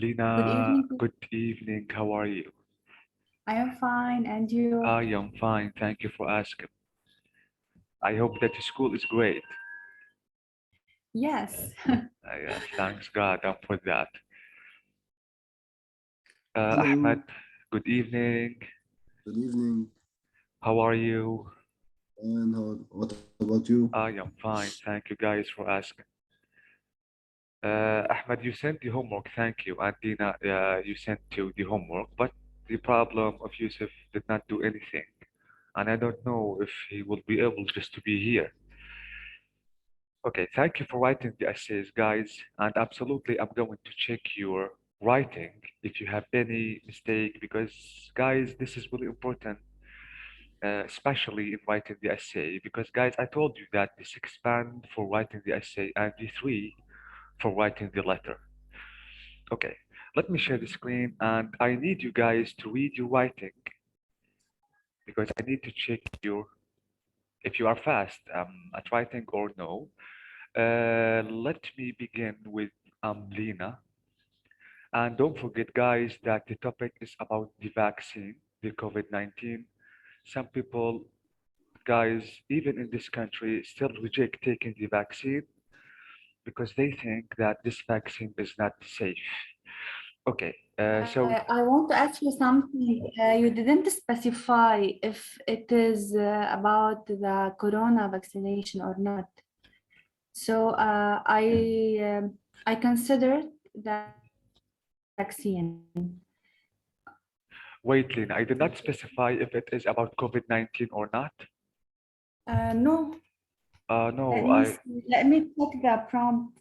Good Lina, evening. good evening. How are you? I am fine, and you? I am fine. Thank you for asking. I hope that your school is great. Yes. Yes, thanks God for that. Ahmed, Hello, good evening. good evening. How are you? And what about you? I am fine. Thank you guys for asking. Ahmed, you sent the homework. Thank you. And Dina, you sent to the homework. But the problem of Yusuf did not do anything. And I don't know if he will be able just to be here. Okay, thank you for writing the essays, guys. And absolutely, I'm going to check your writing if you have any mistake, because, guys, this is really important, especially in writing the essay. Because, guys, I told you that the six band for writing the essay and the three for writing the letter. Okay, let me share the screen, and I need you guys to read your writing because I need to check your if you are fast at writing or no. Let me begin with Lena. And don't forget, guys, that the topic is about the vaccine, the COVID-19. Some people, guys, even in this country, still reject taking the vaccine because they think that this vaccine is not safe. Okay, so I want to ask you something. You didn't specify if it is about the corona vaccination or not. So I considered the vaccine. wait, Lena, I did not specify if it is about COVID-19 or not. No, No, I, let me check the prompt.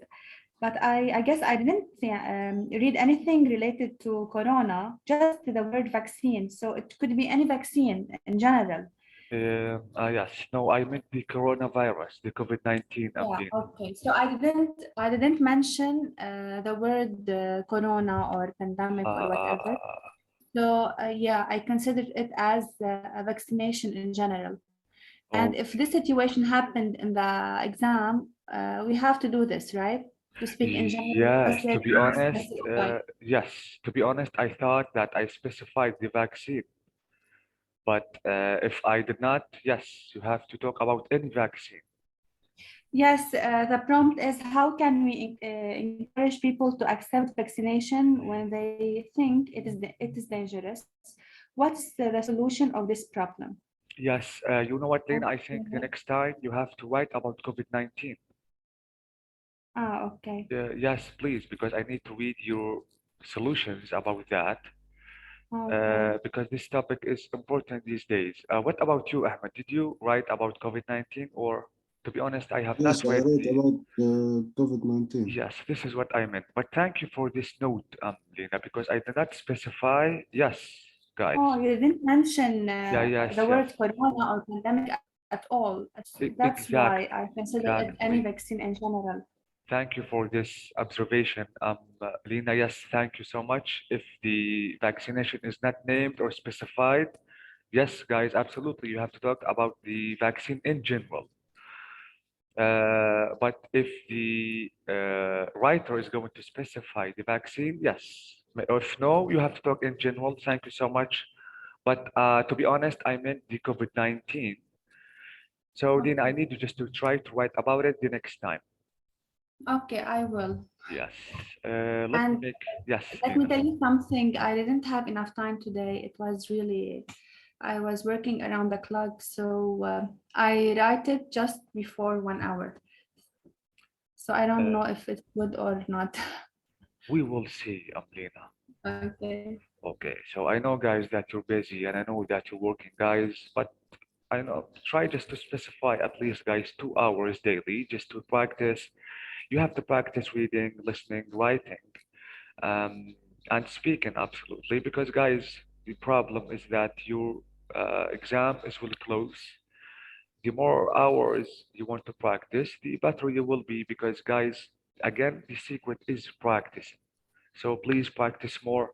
But I guess I didn't read anything related to corona, just the word vaccine. So it could be any vaccine in general. yes, no, I meant the coronavirus, the COVID-19, Yeah, Lena. okay. So I didn't mention the word corona or pandemic or Uh, whatever. So yeah, I considered it as a vaccination in general. And oh, if this situation happened in the exam, we have to do this, right? To speak in general, yes, just to let be me honest, specify. yes, to be honest, I thought that I specified the vaccine, but if I did not, yes, you have to talk about any vaccine. Yes, the prompt is how can we encourage people to accept vaccination when they think it is dangerous? What's the solution of this problem? Yes, you know what, Lena, I think the Okay. next time you have to write about COVID-19. Okay. Yes, please, because I need to read your solutions about that, Okay. because this topic is important these days. What about you, Ahmed? Did you write about COVID-19, or to be honest, I have not Yes, I read read the. about COVID-19. Yes, this is what I meant. But thank you for this note, Lena, because I did not specify. Yes, guys. Oh, you didn't mention Yeah, yes, the yes. word corona or pandemic at all. That's why I Exactly, consider it any exactly. vaccine in general. Thank you for this observation, Lena. Yes, thank you so much. If the vaccination is not named or specified, yes, guys, absolutely, you have to talk about the vaccine in general. But if the writer is going to specify the vaccine, yes. If no, you have to talk in general. Thank you so much. But to be honest, I meant the COVID-19. So then I Okay. need you just to try to write about it the next time. Okay, I will. Yes. Let me And make, yes, let me Lina. tell you something. I didn't have enough time today. It was really, I was working around the clock. So I write it just before 1 hour. So I don't Uh, know if it's good or not. we will see, Lina. Okay. Okay. So I know, guys, that you're busy and I know that you're working, guys, but I know try just to specify at least, guys, 2 hours daily just to practice. You have to practice reading, listening, writing, um, and speaking, absolutely. Because, guys, the problem is that your exam is really close. The more hours you want to practice, the better you will be. Because, guys, again, the secret is practicing. So please practice more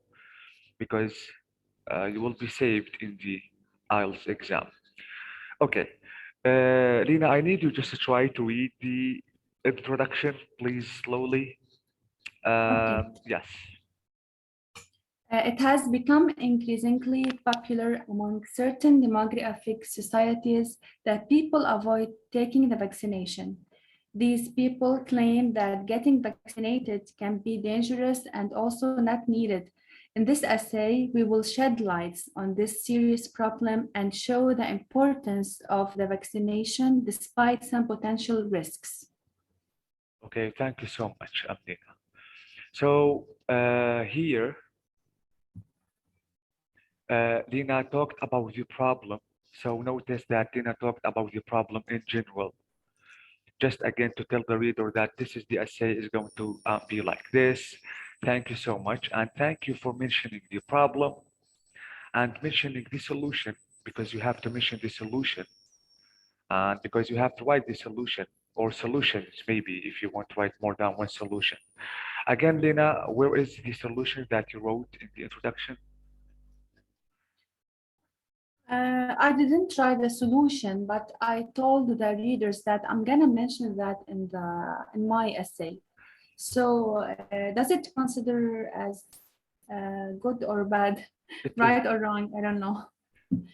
because you will be saved in the IELTS exam. Okay. Lina, I need you just to try to read the introduction, please, slowly. Okay. Yes. It has become increasingly popular among certain demographic societies that people avoid taking the vaccination. These people claim that getting vaccinated can be dangerous and also not needed. In this essay, we will shed lights on this serious problem and show the importance of the vaccination despite some potential risks. Okay, thank you so much, Amina. So here, Dina talked about the problem. So notice that Dina talked about the problem in general. Just again to tell the reader that this is the essay is going to be like this. Thank you so much. And thank you for mentioning the problem and mentioning the solution because you have to mention the solution and because you have to write the solution or solutions maybe if you want to write more than one solution. Again, Lena, where is the solution that you wrote in the introduction? I didn't try the solution, but I told the readers that I'm gonna mention that in my essay. So, does it consider as good or bad, It is right or wrong? I don't know.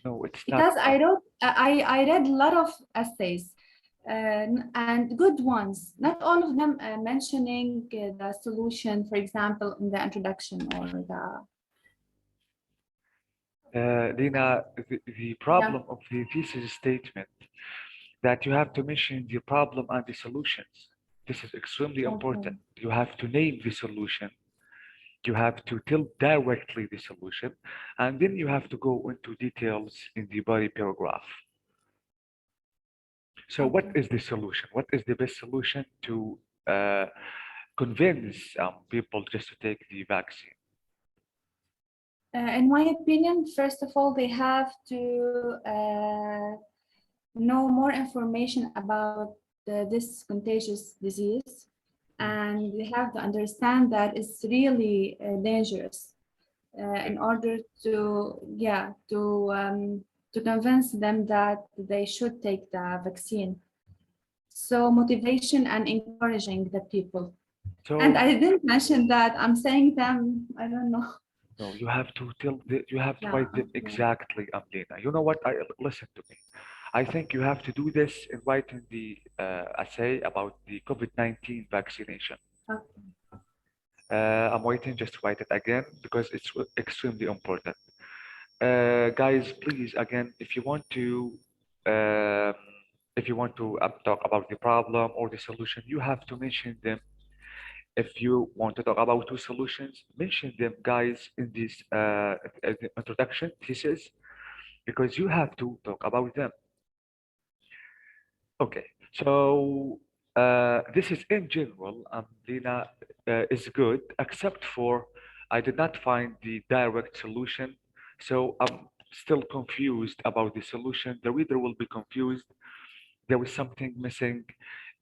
no, it's not. Because I read a lot of essays and good ones. Not all of them mentioning the solution, for example, in the introduction or the Lena, the yeah. problem of the thesis statement that you have to mention the problem and the solutions. This is extremely Okay. important. You have to name the solution. You have to tell directly the solution, and then you have to go into details in the body paragraph. So, what Okay. is the solution? What is the best solution to uh, convince people just to take the vaccine? In my opinion, first of all, they have to know more information about this contagious disease, and they have to understand that it's really dangerous Okay. in order to convince them that they should take the vaccine. So motivation and encouraging the people. And So, I didn't mention that. I'm saying them. I don't know. no, you have to tell you have to Yeah. write them Okay. exactly, Amlina. You know what? Listen to me. I think you have to do this in writing the essay about the COVID-19 vaccination. Okay. I'm waiting just to write it again because it's extremely important. Guys, please, again, um, if you want to talk about the problem or the solution, you have to mention them. If you want to talk about two solutions, mention them, guys, in this the introduction thesis, because you have to talk about them. Okay, so this is in general, Lina, is good, except for I did not find the direct solution. So I'm still confused about the solution. The reader will be confused. There is something missing.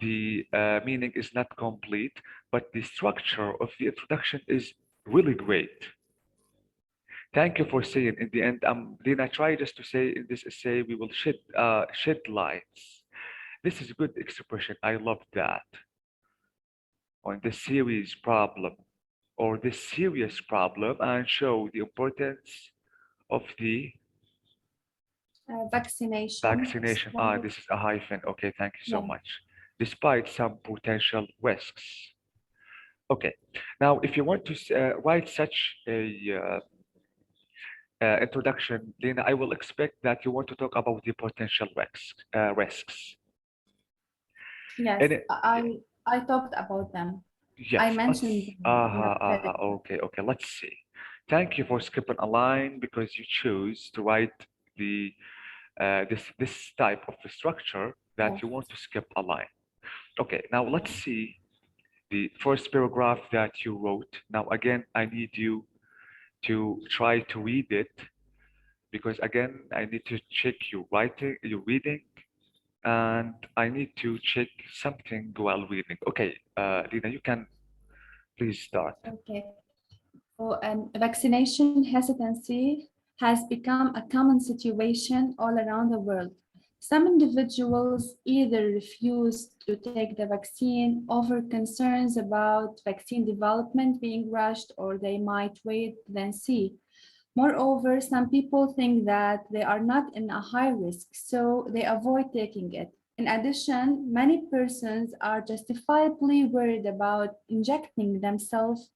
The meaning is not complete, but the structure of the introduction is really great. Thank you for saying in the end, Lina, try just to say in this essay, we will shed lights. This is a good expression. I love that. On the series problem or the serious problem and show the importance of the Vaccination. vaccination. Ah, Explain. this is a hyphen. Okay, thank you so Yeah. much. Despite some potential risks. Okay, now if you want to write such a introduction, then I will expect that you want to talk about the potential risks. Yes. And I talked about them. I yes, mentioned them in the very okay, okay, let's see. Thank you for skipping a line because you choose to write the this type of structure that yes. you want to skip a line. Okay, now let's see the first paragraph that you wrote. Now again, I need you to try to read it because again, I need to check your writing, your reading, and I need to check something while reading. Okay, Lina, you can please start. Okay. So, vaccination hesitancy has become a common situation all around the world. Some individuals either refuse to take the vaccine over concerns about vaccine development being rushed, or they might wait then see. Moreover, some people think that they are not in a high risk, so they avoid taking it. In addition, many persons are justifiably worried about injecting themselves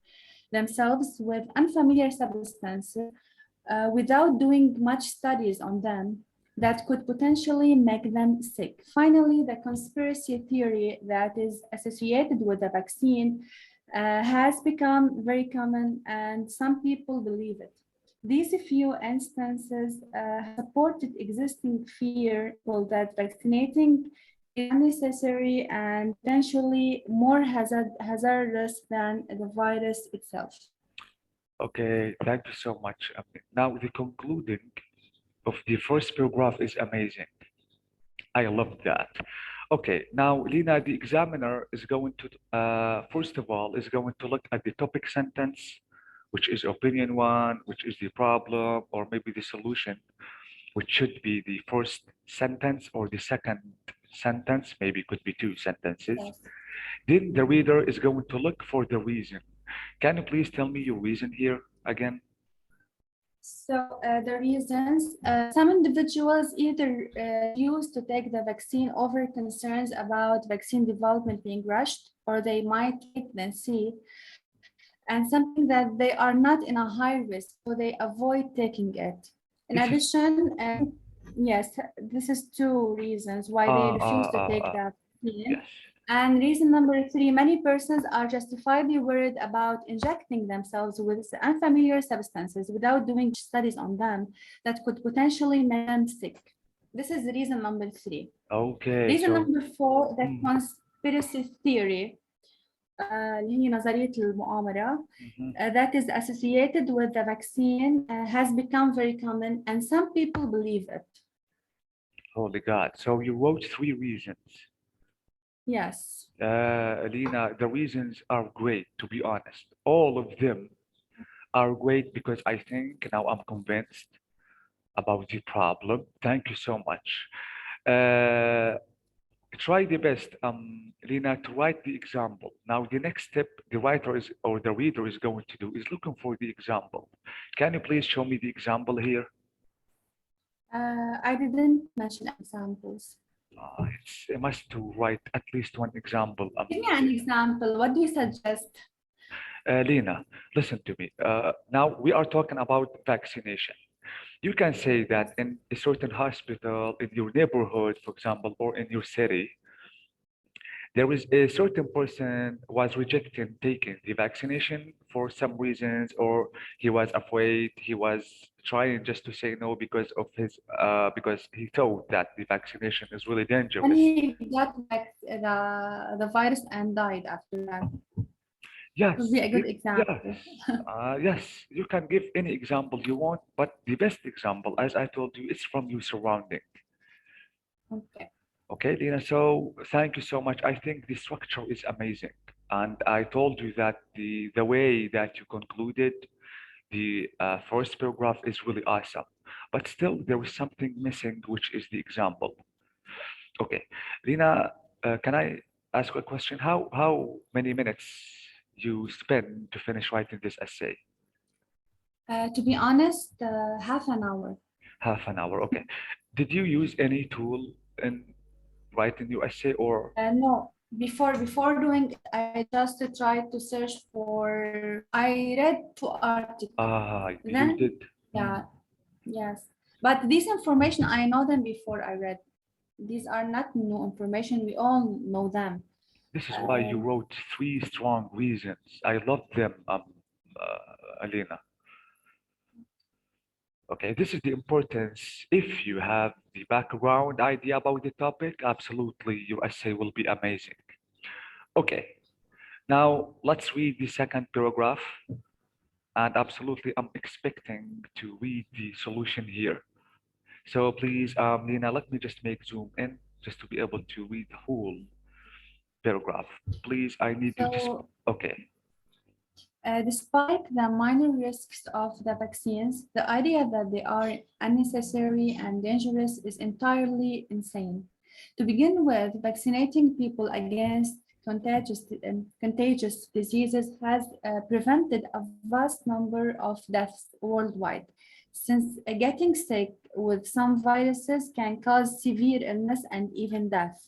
with unfamiliar substances without doing much studies on them that could potentially make them sick. Finally, the conspiracy theory that is associated with the vaccine has become very common, and some people believe it. These few instances have supported existing fear that vaccinating is unnecessary and potentially more hazardous than the virus itself. Okay, thank you so much. Now, the concluding of the first paragraph is amazing. I love that. Okay, now, Lina, the examiner is going to, first of all, is going to look at the topic sentence, which is opinion one, which is the problem, or maybe the solution, which should be the first sentence or the second sentence, maybe it could be two sentences. Yes. Then the reader is going to look for the reason. Can you please tell me your reason here again? So the reasons, some individuals either refuse to take the vaccine over concerns about vaccine development being rushed, or they might wait and see, and something that they are not in a high risk, so they avoid taking it. In This is addition, yes, this is two reasons why they refuse to take the vaccine. yes. And reason number three, many persons are justifiably worried about injecting themselves with unfamiliar substances without doing studies on them that could potentially make them sick. This is reason number three. Okay, Reason so number four, the mm, conspiracy theory, اللي هي نظرية المؤامرة, mhm. that is associated with the vaccine has become very common, and some people believe it. Holy God. So you wrote three reasons. Yes. Alina, the reasons are great, to be honest. All of them are great because I think now I'm convinced about the problem. Thank you so much. Uh, Try the best, Lina, to write the example. Now, the next step the writer is or the reader is going to do is looking for the example. Can you please show me the example here? I didn't mention examples. It's a must to write at least one example. Give me an example. What do you suggest? Lina, listen to me. Now we are talking about vaccination. You can say that in a certain hospital, in your neighborhood, for example, or in your city, there is a certain person was rejecting taking the vaccination for some reasons, or he was afraid, he was trying just to say no because of his because he thought that the vaccination is really When dangerous. he got back the virus and died after that. It would Yes, be a good yes, example. yes. You can give any example you want, but the best example, as I told you, is from your surrounding. Okay. Okay, Lina. So thank you so much. I think the structure is amazing, and I told you that the way that you concluded the first paragraph is really awesome. But still, there is something missing, which is the example. Okay, Lina, can I ask you a question? How many minutes you spend to finish writing this essay? To be honest, half an hour. Half an hour. Okay. Did you use any tool in writing your essay or No, before doing it, I just tried to search for. I read two articles. you Then, did? yeah, yes. But this information, I know them before I read. These are not new information. We all know them. This is why you Um, wrote three strong reasons. I love them, Alina. Okay, this is the importance. If you have the background idea about the topic, absolutely your essay will be amazing. Okay, now let's read the second paragraph. And absolutely, I'm expecting to read the solution here. So please, Lina, let me just make zoom in just to be able to read the whole paragraph. Please, I need you to. so Okay. Despite the minor risks of the vaccines, the idea that they are unnecessary and dangerous is entirely insane. To begin with, vaccinating people against contagious diseases has prevented a vast number of deaths worldwide, since getting sick with some viruses can cause severe illness and even death.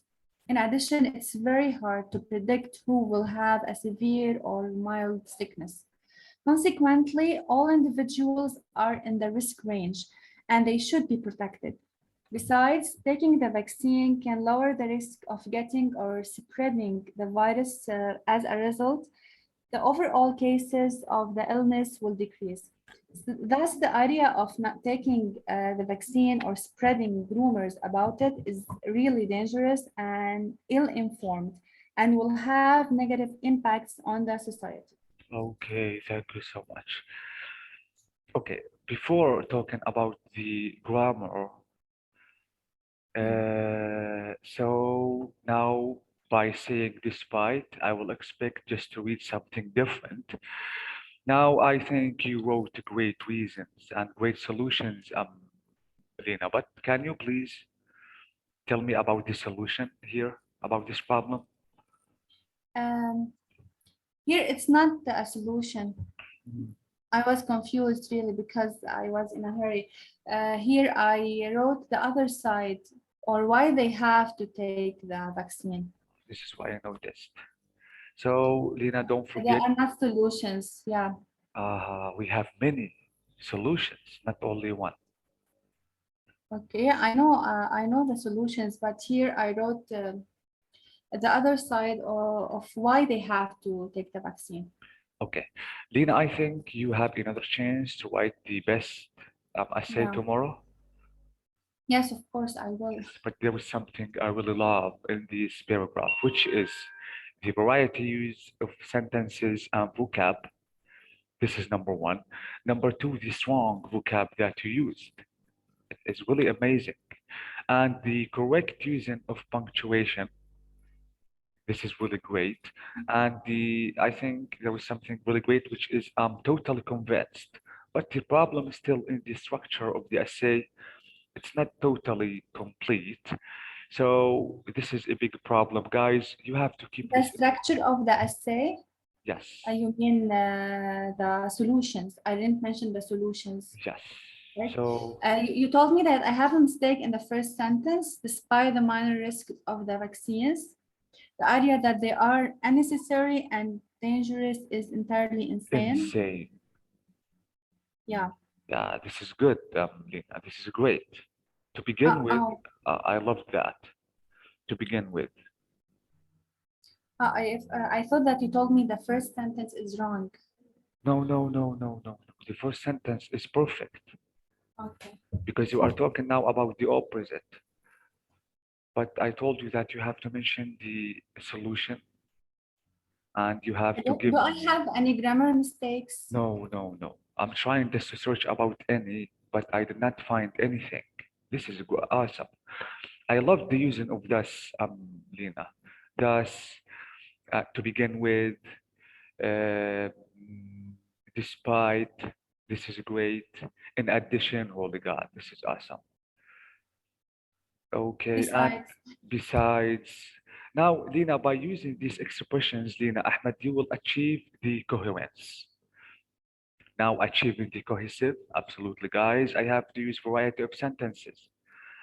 In addition, it's very hard to predict who will have a severe or mild sickness. Consequently, all individuals are in the risk range and they should be protected. Besides, taking the vaccine can lower the risk of getting or spreading the virus. As a result, the overall cases of the illness will decrease. Thus, the idea of not taking the vaccine or spreading rumors about it is really dangerous and ill-informed and will have negative impacts on the society. Okay, thank you so much. Okay, before talking about the grammar, so now by saying despite, I will expect just to read something different. Now I think you wrote great reasons and great solutions, Lena, but can you please tell me about the solution here, about this problem? Um, Here, it's not a solution. Mm. I was confused really because I was in a hurry. Here, I wrote the other side or why they have to take the vaccine. This is why I noticed. So, Lena, don't There forget, are not solutions. Yeah. we have many solutions, not only one. Okay. I know the solutions, but here I wrote the other side of why they have to take the vaccine. Okay. Lena, I think you have another chance to write the best essay Yeah. tomorrow. Yes, of course I will. Yes, but there was something I really love in this paragraph, which is the varieties of sentences and vocab. This is number one. Number two, the strong vocab that you used. It's really amazing. And the correct using of punctuation. This is really great. And I think there was something really great, which is I'm totally convinced. But the problem is still in the structure of the essay. It's not totally complete. So this is a big problem, guys. You have to keep The this. structure of the essay, Yes, you mean the solutions. I didn't mention the solutions. yes. Right? So You told me that I have a mistake in the first sentence, despite the minor risk of the vaccines. The idea that they are unnecessary and dangerous is entirely insane. insane. Yeah. Yeah, this is good, Lina. This is great. To begin with, Oh, I love that. To begin with. I thought that you told me the first sentence is wrong. No, no, no, no, no. The first sentence is perfect Okay. because you are talking now about the opposite. But I told you that you have to mention the solution and you have to give. Do I have any grammar mistakes? No, no, no. I'm trying just to search about any, but I did not find anything. This is awesome. I love the using of das, Lina. Das, to begin with, uh, mm, despite, this is great. In addition, holy God, this is awesome. Okay, and Besides, besides, now, Lina, by using these expressions, Lina, Ahmed, you will achieve the coherence. Now, achieving the cohesive, absolutely, guys. I have to use variety of sentences,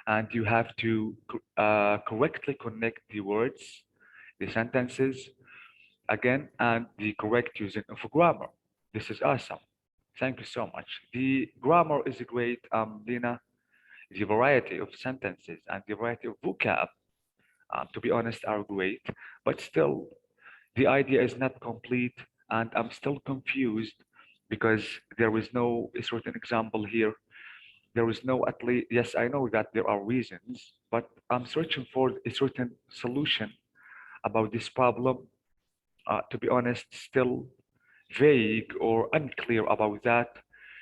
and you have to correctly connect the words, the sentences, again, and the correct using of grammar. This is awesome. Thank you so much. The grammar is great, Lina. The variety of sentences and the variety of vocab, to be honest, are great. But still, the idea is not complete, and I'm still confused because there is no a certain example here. There is no at least, yes, I know that there are reasons, but I'm searching for a certain solution about this problem. To be honest, still vague or unclear about that.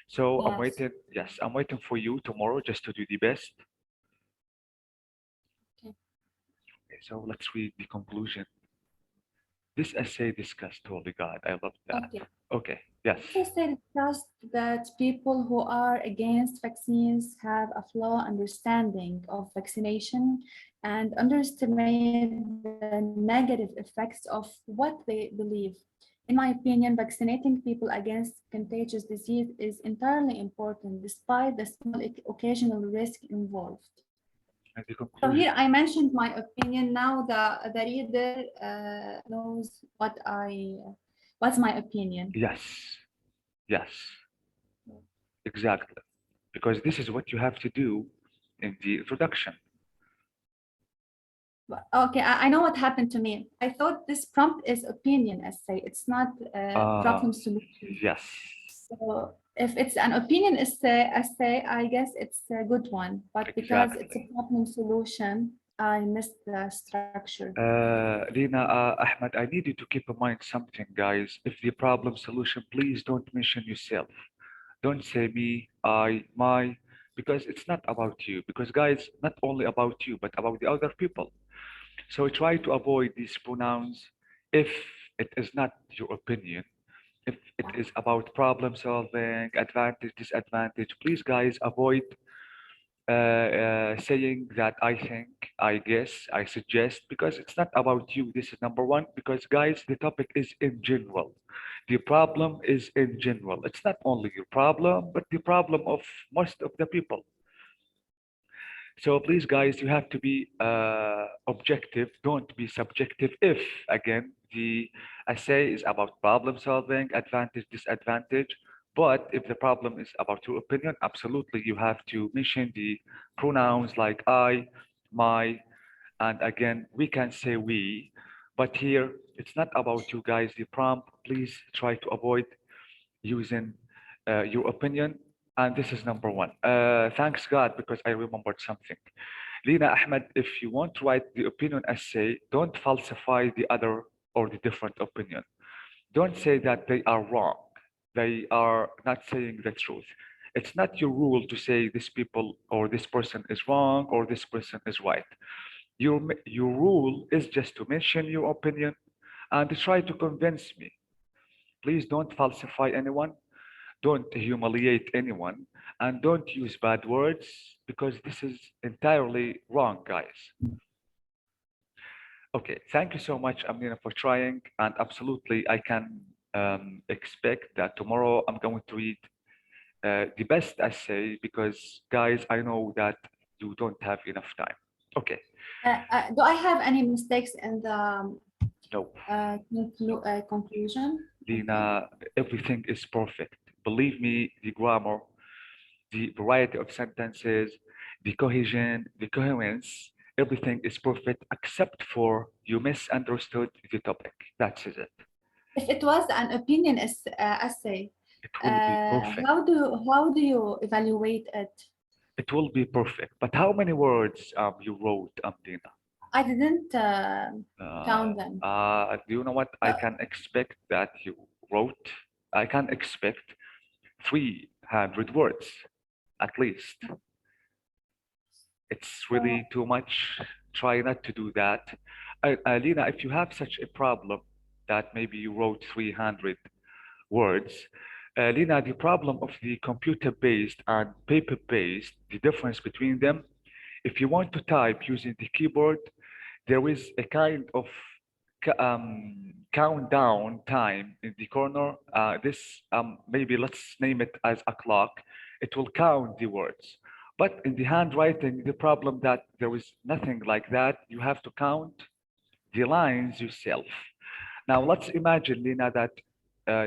So I'm yes. waiting, yes, I'm waiting for you tomorrow just to do the best. Okay. Okay, so let's read the conclusion. This essay discussed, holy God, I love that. Okay. Okay, yes. This essay discussed that people who are against vaccines have a flawed understanding of vaccination and underestimate the negative effects of what they believe. In my opinion, vaccinating people against contagious disease is entirely important, despite the small occasional risk involved. And the So conclusion. here I mentioned my opinion. Now the reader knows what's my opinion. Yes, yes, exactly. Because this is what you have to do in the introduction. Okay, I know what happened to me. I thought this prompt is opinion essay. It's not Uh, problem solution. yes, So if it's an opinion essay, I guess it's a good one. But because it's a exactly. problem solution, I missed the structure. Lina, Ahmed, I need you to keep in mind something, guys. If the problem solution, please don't mention yourself. Don't say me, I, my, because it's not about you. Because, guys, not only about you, but about the other people. So try to avoid these pronouns if it is not your opinion. If it is about problem solving, advantage, disadvantage, please, guys, avoid saying that I think, I guess, I suggest, because it's not about you. This is number one, because, guys, the topic is in general. The problem is in general. It's not only your problem, but the problem of most of the people. So please, guys, you have to be objective. Don't be subjective. If, again, the essay is about problem solving, advantage, disadvantage, but if the problem is about your opinion, absolutely, you have to mention the pronouns like I, my, and again, we can say we. But here, it's not about you guys. The prompt, please try to avoid using your opinion. And this is number one. Thanks God, because I remembered something. Lina Ahmed, if you want to write the opinion essay, don't falsify the other or the different opinion. Don't say that they are wrong. They are not saying the truth. It's not your rule to say this people or this person is wrong or this person is right. Your rule is just to mention your opinion and try to convince me. Please don't falsify anyone, don't humiliate anyone, and don't use bad words because this is entirely wrong, guys. Okay, thank you so much, Amina, for trying. And absolutely, I can expect that tomorrow I'm going to read the best essay because, guys, I know that you don't have enough time. Okay, Do I have any mistakes in the no, conclusion? Okay. Lina, everything is perfect. Believe me, the grammar, the variety of sentences, the cohesion, the coherence, everything is perfect except for you misunderstood the topic. That's it. If it was an opinion essay, It will be perfect. how do you evaluate it? It will be perfect. But how many words you wrote, Dina? I didn't count them. Do you know what I can expect that you wrote? I can expect 300 words at least. It's really too much. Try not to do that. Lina, if you have such a problem that maybe you wrote 300 words, Lina, the problem of the computer-based and paper-based, the difference between them, if you want to type using the keyboard, there is a kind of countdown time in the corner. This maybe let's name it as a clock. It will count the words. But in the handwriting, the problem that there is nothing like that. You have to count the lines yourself. Now let's imagine, Lina, that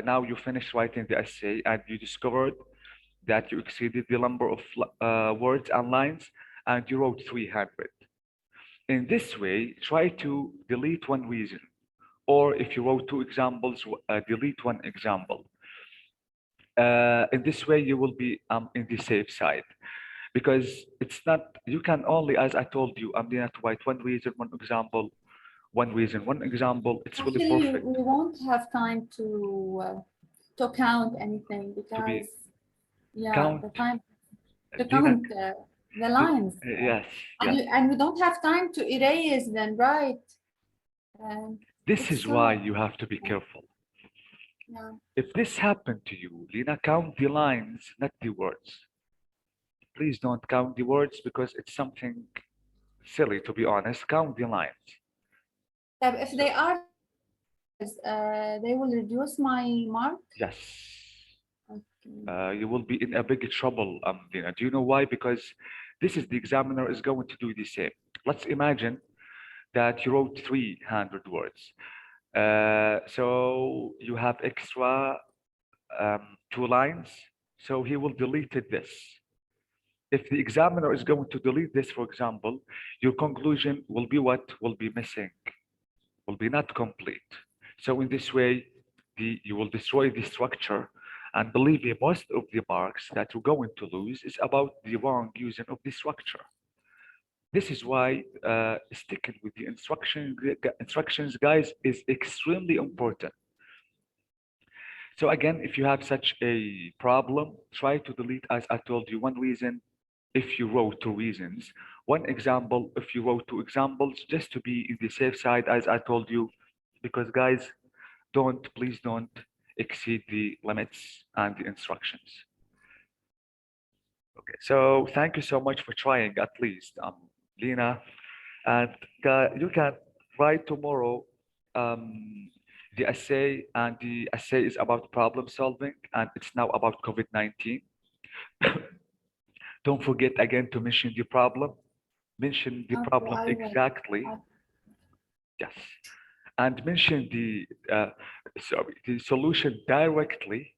now you finished writing the essay and you discovered that you exceeded the number of words and lines and you wrote 300. In this way, try to delete one reason. Or if you wrote two examples, delete one example. In this way, you will be in the safe side. Because it's not, you can only, as I told you, I'm going to write one reason, one example, one reason, one example. It's really Actually, perfect we won't have time to count anything to be because yeah, count. the time to Dina, count the lines, yes, and yes. we don't have time to erase them, right? Um, This It's is why so, you have to be careful. yeah. If this happened to you, Lina, count the lines, not the words. Please don't count the words because it's something silly, to be honest. Count the lines. If So, they are they will reduce my mark. yes, Okay. you will be in a big trouble, Lina. Do you know why? Because this is the examiner is going to do the same. Let's imagine that you wrote 300 words. So you have extra 2 lines. So he will delete this. If the examiner is going to delete this, for example, your conclusion will be what will be missing, will be not complete. So in this way, you will destroy the structure. And believe me, most of the marks that you're going to lose is about the wrong using of the structure. This is why sticking with the instructions, guys, is extremely important. So again, if you have such a problem, try to delete, as I told you, one reason if you wrote 2 reasons, one example if you wrote 2 examples, just to be in the safe side, as I told you, because guys, please don't exceed the limits and the instructions. Okay, so thank you so much for trying at least, Lina. And you can write tomorrow the essay, and the essay is about problem solving, and it's now about COVID-19. Don't forget again to mention the problem. Mention the Okay, problem I will. exactly. I, Yes. And mention the solution directly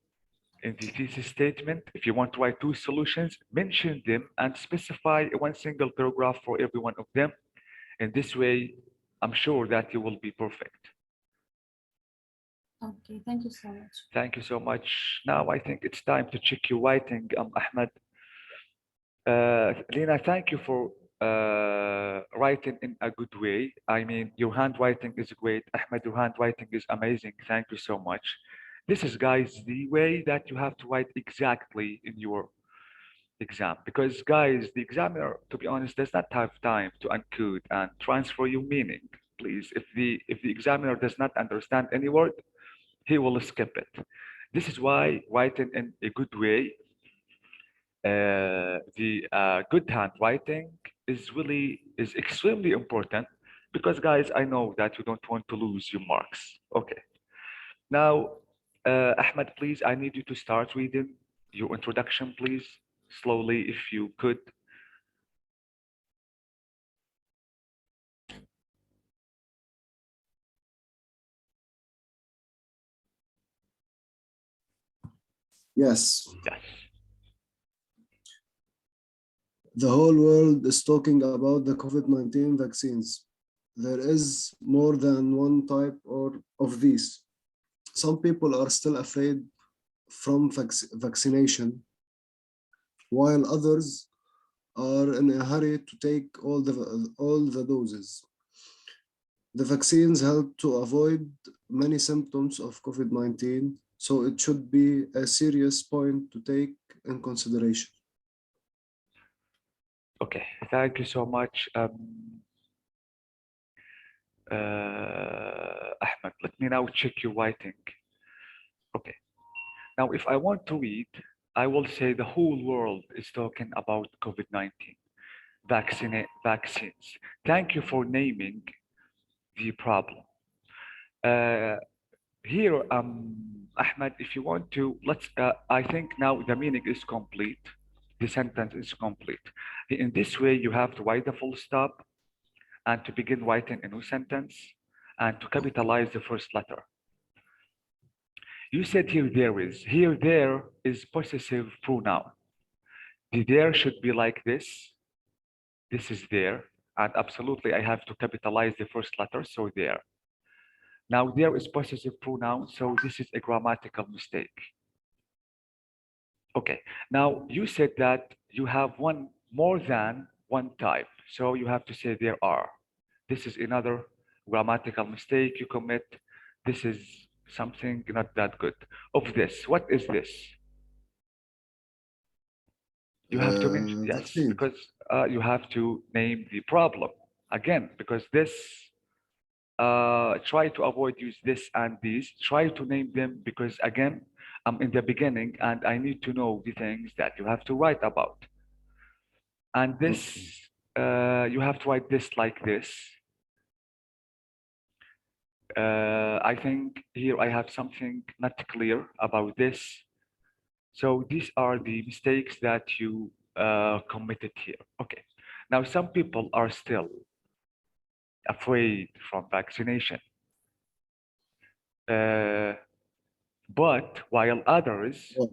in the thesis statement. If you want to write 2 solutions, mention them and specify one single paragraph for every one of them. In this way, I'm sure that you will be perfect. okay, thank you so much. Thank you so much. Now I think it's time to check your writing, Ahmed. Lina, thank you for writing in a good way. I mean, your handwriting is great. Ahmed, your handwriting is amazing. Thank you so much. This is, guys, the way that you have to write exactly in your exam. Because, guys, the examiner, to be honest, does not have time to encode and transfer your meaning. Please, if the examiner does not understand any word, he will skip it. This is why writing in a good way, the good handwriting is extremely important, because guys, I know that you don't want to lose your marks. Okay. Now, Ahmed, please, I need you to start reading your introduction, please, slowly, if you could. Yes, Yes. the whole world is talking about the COVID-19 vaccines. There is more than one type or of these. Some people are still afraid from vaccination, while others are in a hurry to take all the doses. The vaccines help to avoid many symptoms of COVID-19, so it should be a serious point to take in consideration. Okay. Thank you so much, Ahmed. Let me now check your writing. Okay. Now, if I want to read, I will say the whole world is talking about COVID-19 vaccines. Thank you for naming the problem. Uh, Here, Ahmed, if you want to, I think now the meaning is complete. The sentence is complete. In this way, you have to write a full stop and to begin writing a new sentence and to capitalize the first letter. You said here there is. Here there is possessive pronoun. The there should be like this. This is there. And absolutely, I have to capitalize the first letter, so there. Now, there is possessive pronoun, so this is a grammatical mistake. Okay. Now, you said that you have more than one type, so you have to say there are. This is another grammatical mistake you commit. This is something not that good. Of this, what is this? You have to mention, yes, Vaccines. because you have to name the problem again, because this try to avoid use this and these. Try to name them because again, I'm in the beginning and I need to know the things that you have to write about. And this, Okay. you have to write this like this. I think here I have something not clear about this. So these are the mistakes that you committed here. Okay. Now, some people are still afraid from vaccination. Uh, but while others Well,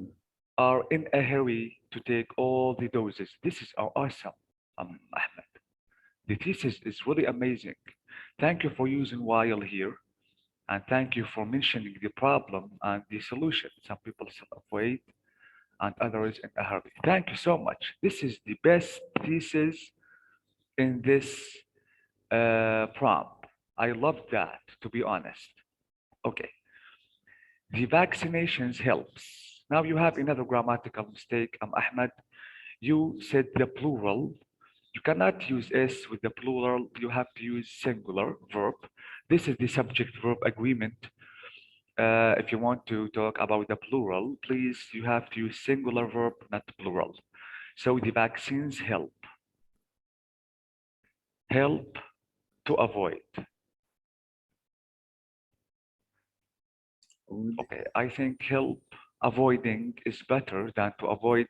are in a hurry to take all the doses. This is awesome, Ahmed. The thesis is really amazing. Thank you for using while here, and thank you for mentioning the problem and the solution. Some people still afraid, and others in a hurry. Thank you so much. This is the best thesis in this prompt. I love that, to be honest. Okay, the vaccinations helps. Now you have another grammatical mistake, Ahmed. You said the plural. You cannot use s with the plural. You have to use singular verb. This is the subject-verb agreement. If you want to talk about the plural, please, you have to use singular verb, not plural. So the vaccines help to avoid. Okay, I think help avoiding is better than to avoid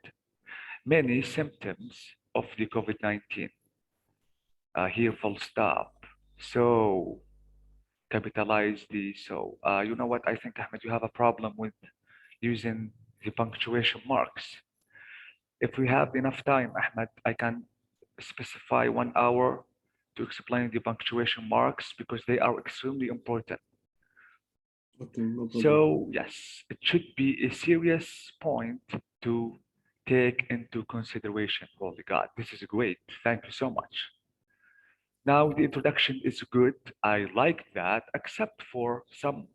many symptoms of the COVID-19. Here, full stop. So, capitalize the so. You know what? I think, Ahmed, you have a problem with using the punctuation marks. If we have enough time, Ahmed, I can specify 1 hour to explain the punctuation marks because they are extremely important. okay, no problem. So, yes, it should be a serious point to take into consideration. Holy God, this is great. Thank you so much. Now, the introduction is good. I like that, except for some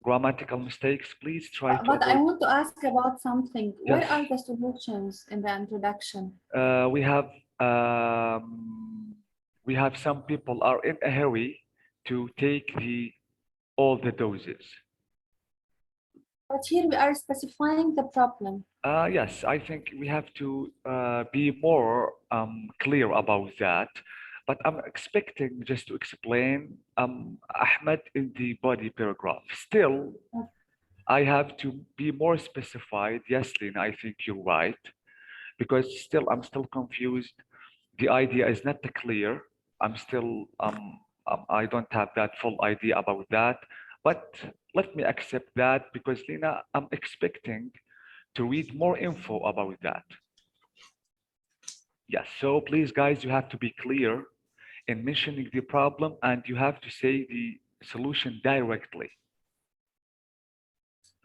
grammatical mistakes. Please try to But I avoid. want to ask about something. Where Yes, are the solutions in the introduction? uh, we have um, we have some people are in a hurry to take the all the doses. But here we are specifying the problem. Yes, I think we have to be more clear about that. But I'm expecting just to explain Ahmed in the body paragraph. Still, I have to be more specified. Yes, Lina, I think you're right. Because still, I'm still confused. The idea is not clear. I'm still, I don't have that full idea about that. But let me accept that because, Lina, I'm expecting to read more info about that. Yes, so please, guys, you have to be clear in mentioning the problem and you have to say the solution directly.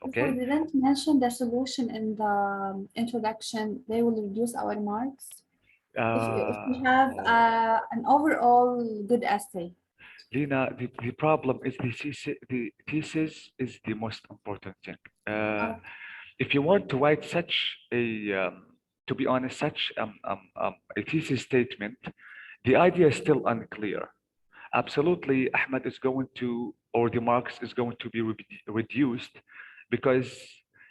If we Okay? didn't mention the solution in the introduction, they will reduce our marks. If we have Oh, an overall good essay. Lina, the problem is the thesis is the most important thing. Uh, If you want to write such a, to be honest, such a thesis statement, the idea is still unclear. Absolutely, Ahmed is going to, or the marks is going to be reduced because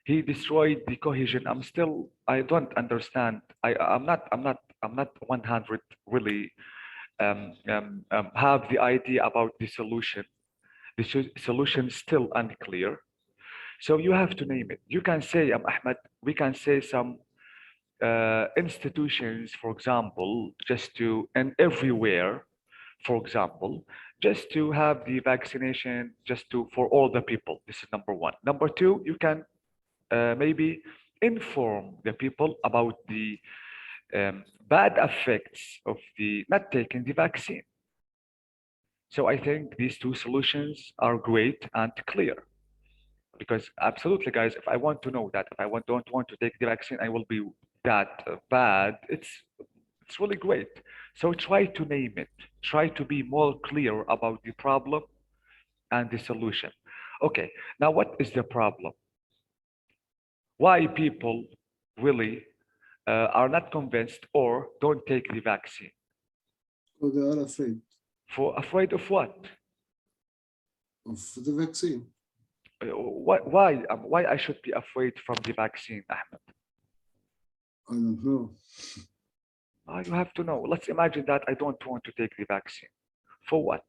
he destroyed the cohesion. I don't understand. I'm not 100 really have the idea about the solution. The solution is still unclear. So you have to name it. You can say, Ahmed, we can say some institutions, for example, just to, and everywhere, for example, just to have the vaccination, just to, for all the people. This is number one. Number two, you can maybe inform the people about the bad effects of the not taking the vaccine. So I think these two solutions are great and clear. Because absolutely, guys, if I want to know that if don't want to take the vaccine, I will be that bad. It's really great. So try to name it. Try to be more clear about the problem and the solution. Okay, now what is the problem? Why people really are not convinced or don't take the vaccine? So they are afraid. For afraid of what? of the vaccine. Why I should be afraid from the vaccine, Ahmed? I don't know. You have to know. Let's imagine that I don't want to take the vaccine. For what?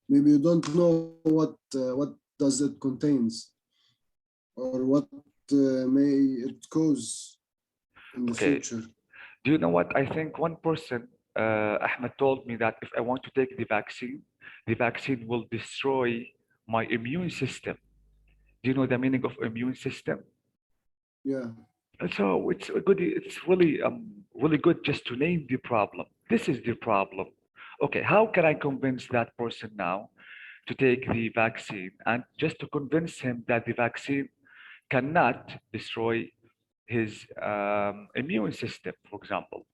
Maybe you don't know what does it contains or what may it cause in the Okay. future. Do you know what? I think one person, Ahmed, told me that if I want to take the vaccine will destroy my immune system. Do you know the meaning of immune system? Yeah, So it's a good. It's really good just to name the problem. This is the problem. Okay, how can I convince that person now to take the vaccine and just to convince him that the vaccine cannot destroy his immune system, for example?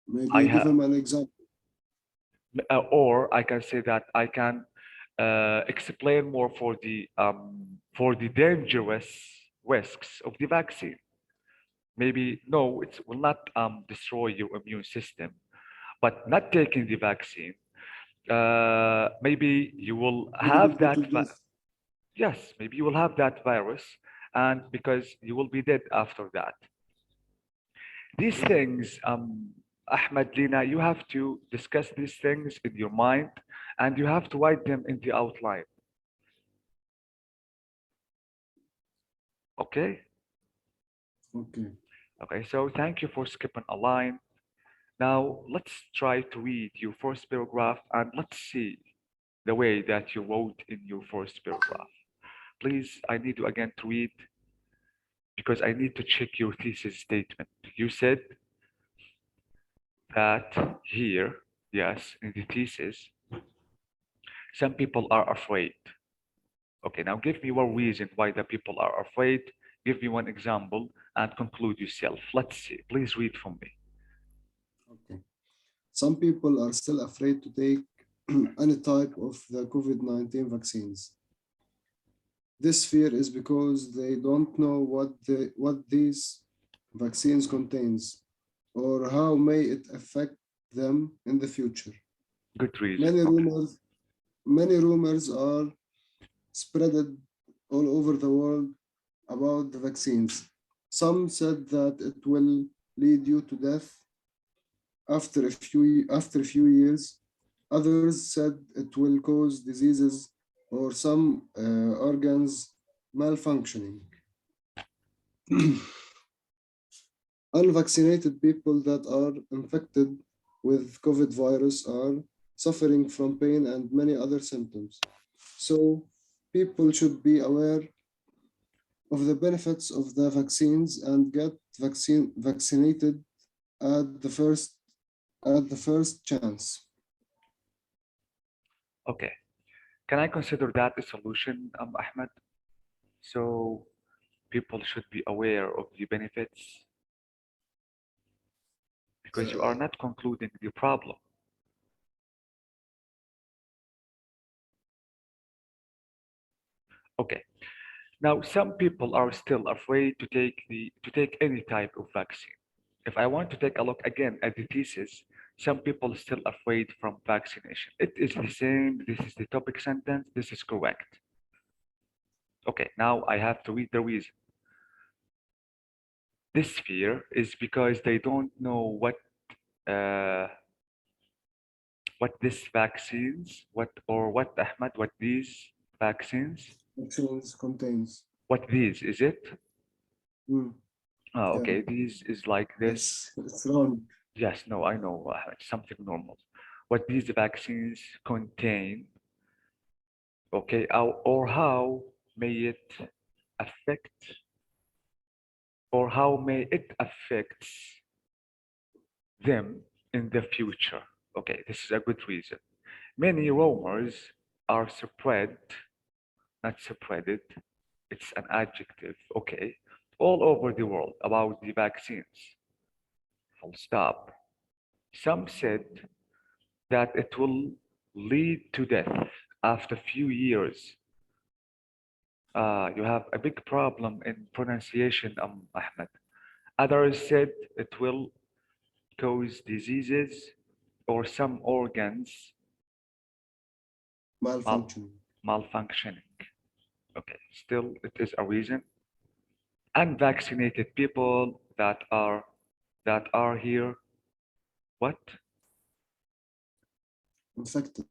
maybe I you give have, him an example. or I can say that I can explain more for the dangerous risks of the vaccine. Maybe no, it will not destroy your immune system, but not taking the vaccine, maybe you will Will lead have you to that. death. Yes, maybe you will have that virus, and because you will be dead after that. These Yeah. things, Ahmed, Lina, you have to discuss these things in your mind, and you have to write them in the outline. Okay. Okay. Okay. So thank you for skipping a line. Now let's try to read your first paragraph, and let's see the way that you wrote in your first paragraph. Please, I need you again to read because I need to check your thesis statement. You said that here, yes, in the thesis, some people are afraid. Okay, now give me one reason why the people are afraid. Give me one example and conclude yourself. Let's see. Please read from me. Okay. Some people are still afraid to take any type of the COVID-19 vaccines. This fear is because they don't know what these vaccines contains or how may it affect them in the future. Good reason. Many Okay. rumors, many rumors are spreaded all over the world about the vaccines. Some said that it will lead you to death after a few years. Others said it will cause diseases or some organs malfunctioning. Unvaccinated people that are infected with COVID virus are suffering from pain and many other symptoms. So people should be aware of the benefits of the vaccines and get vaccinated at the first chance. Okay. Can I consider that a solution, Ahmed? So people should be aware of the benefits because you are Uh, not concluding the problem. Okay. Now, some people are still afraid to take any type of vaccine. If I want to take a look again at the thesis, some people still afraid from vaccination. It is the same. This is the topic sentence. This is correct. Okay, now I have to read the reason. This fear is because they don't know uh, what these vaccines, what Ahmed, what these vaccines, vaccines contains. what these is it? Mm, yeah, Okay, these is like this. it's wrong. Yes, no, I know it's something normal. What these vaccines contain, okay, or how may it affect, or how may it affect them in the future. Okay, this is a good reason. Many rumors are spread, not spreaded, it's an adjective, okay, all over the world about the vaccines. Full stop. Some said that it will lead to death after few years. You have a big problem in pronunciation, Ahmed. Others said it will cause diseases or some organs Malfunctioning. malfunctioning. Okay, still it is a reason. Unvaccinated people that are here, what? Infected.